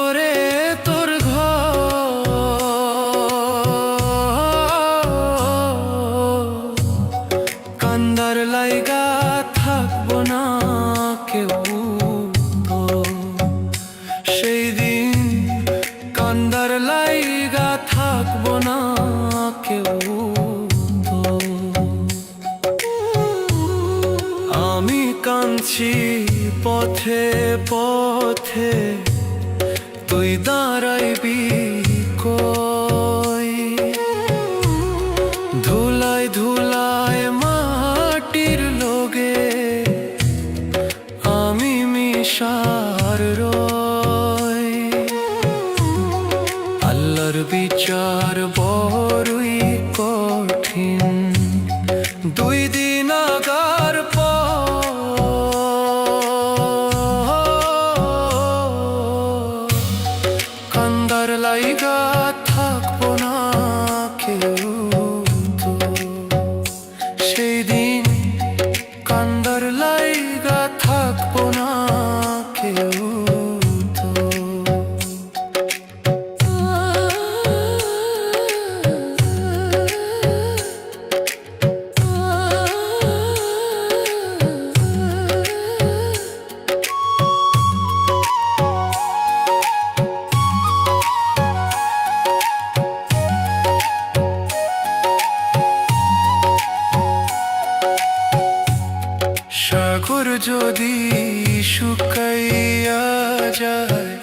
করে তোর ঘর, কান্দার লাইগা থাকবো না কেউ তো। সেই দিন কান্দার লাইগা থাকবো না কেউ তো। আমি কাঁদছি পথে পথে, তুই দাঁড়াইবি কই? ধুলায় ধুলায় মাটির লোগে আমি মিশার রই। আল্লাহর বিচার বড়ই কঠিন, 2 দিন আগার কান্দার লাইগা থাকবো না কেউ তো। সেই দিন কান্দার লাইগা থাকবো না কেউ তো। সাগর যদি শুকাইয়া যায়,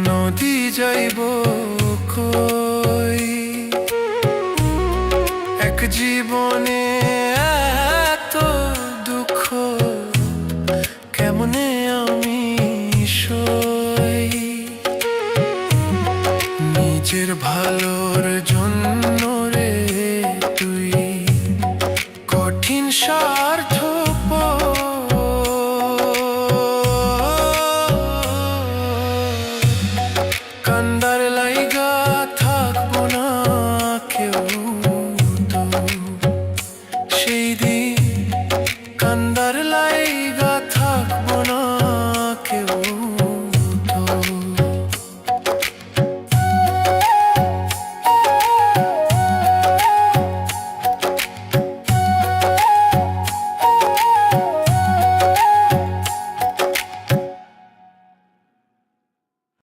নদী যাইব কই? এক জীবনে এত দুঃখ কেমনে আমি সই? নিজের ভালোর জন্য রে তুই কঠিন স্বার্থ কান্দার লাই